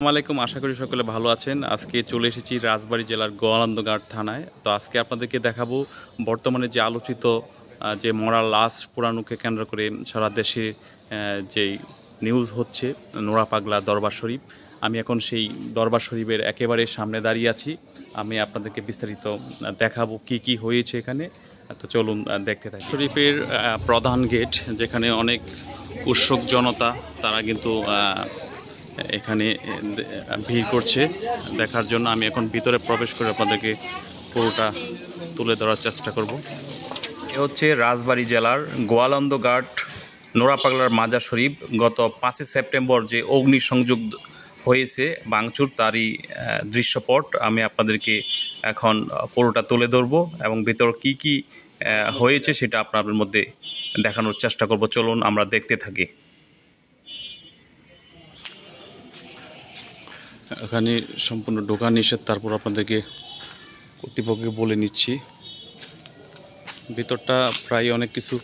আসসালামাইকুম, আশা করি সকলে ভালো আছেন। আজকে চলে এসেছি রাজবাড়ী জেলার গোয়ালন্দঘাট থানায়। তো আজকে আপনাদেরকে দেখাবো বর্তমানে যে আলোচিত যে মরা লাশ পোড়ানোকে কেন্দ্র করে সারা দেশে যেই নিউজ হচ্ছে, নোরা পাগলা দরবার শরীফ। আমি এখন সেই দরবার শরীফের একেবারে সামনে দাঁড়িয়ে আছি। আমি আপনাদেরকে বিস্তারিত দেখাবো কি কি হয়েছে এখানে। তো চলুন দেখতে থাকি। শরীফের প্রধান গেট, যেখানে অনেক উৎসুক জনতা, তারা কিন্তু এখানে ভিড় করছে দেখার জন্য। আমি এখন ভিতরে প্রবেশ করে আপনাদেরকে পুরোটা তুলে ধরার চেষ্টা করব। এ হচ্ছে রাজবাড়ী জেলার গোয়ালন্দঘাট নোরা পাগলার মাজার শরীফ। গত 5 সেপ্টেম্বর যে অগ্নিসংযোগ হয়েছে ভাঙচুর, তারই দৃশ্যপট আমি আপনাদেরকে এখন পুরোটা তুলে ধরবো এবং ভিতর কি কি হয়েছে সেটা আপনাদের মধ্যে দেখানোর চেষ্টা করব। চলুন আমরা দেখতে থাকি। এখানে সম্পূর্ণ ঢোকা নিষেধ, তারপর আপনাদেরকে কর্তৃপক্ষকে বলে নিচ্ছি। ভিতরটা প্রায় অনেক কিছু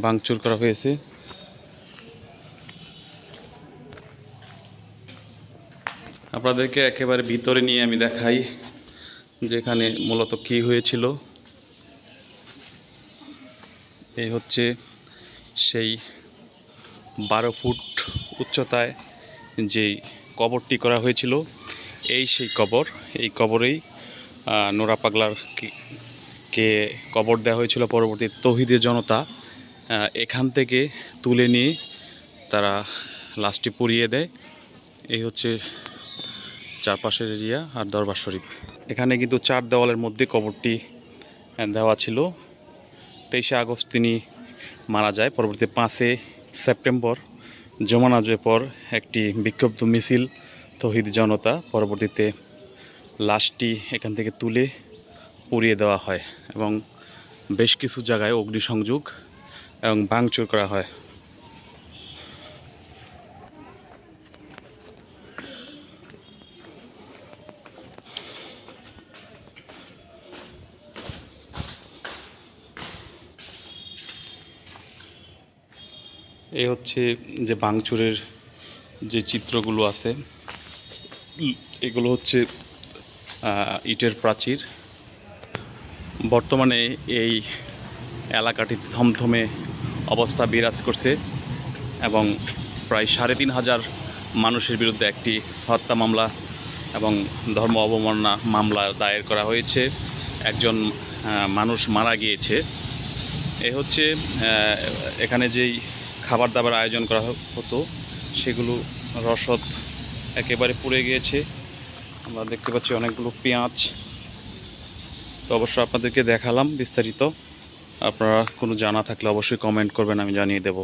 ভাঙচুর করা হয়েছে। আপনাদেরকে একেবারে ভিতরে নিয়ে আমি দেখাই যেখানে মূলত কী হয়েছিল। এই হচ্ছে সেই 12 ফুট উচ্চতায় যেই কবরটি করা হয়েছিল, সেই কবর। এই কবরেই নোরা পাগলার কে কবর দেওয়া হয়েছিল। পরবর্তী তৌহিদের জনতা এখান থেকে তুলে নিয়ে তারা লাশটি পুড়িয়ে দেয়। এই হচ্ছে চারপাশের এরিয়া আর দরবার শরীফ। এখানে কিন্তু 4 দেওয়ালের মধ্যে কবরটি দেওয়া ছিল। 23 আগস্ট তিনি মারা যায়। পরবর্তী 5 সেপ্টেম্বর জমানাজের পর একটি বিক্ষুব্ধ মিছিল তৌহিদ জনতা, পরবর্তীতে লাশটি এখান থেকে তুলে পুড়িয়ে দেওয়া হয় এবং বেশ কিছু জায়গায় অগ্নিসংযোগ এবং ভাঙচুর করা হয়। এই হচ্ছে যে ভাঙচুরের যে চিত্রগুলো আছে, এগুলো হচ্ছে ইটের প্রাচীর। বর্তমানে এই এলাকাটি থমথমে অবস্থা বিরাজ করছে এবং প্রায় 3,500 মানুষের বিরুদ্ধে একটি হত্যা মামলা এবং ধর্ম অবমাননা মামলা দায়ের করা হয়েছে। একজন মানুষ মারা গিয়েছে। এ হচ্ছে এখানে যেই খাবার দাবার আয়োজন করা হতো, সেগুলো রসদ একেবারে পুড়ে গিয়েছে। আমরা দেখতে পাচ্ছি অনেকগুলো পেঁয়াজ। তো অবশ্য আপনাদেরকে দেখালাম বিস্তারিত। আপনারা কোনো জানা থাকলে অবশ্যই কমেন্ট করবেন, আমি জানিয়ে দেব।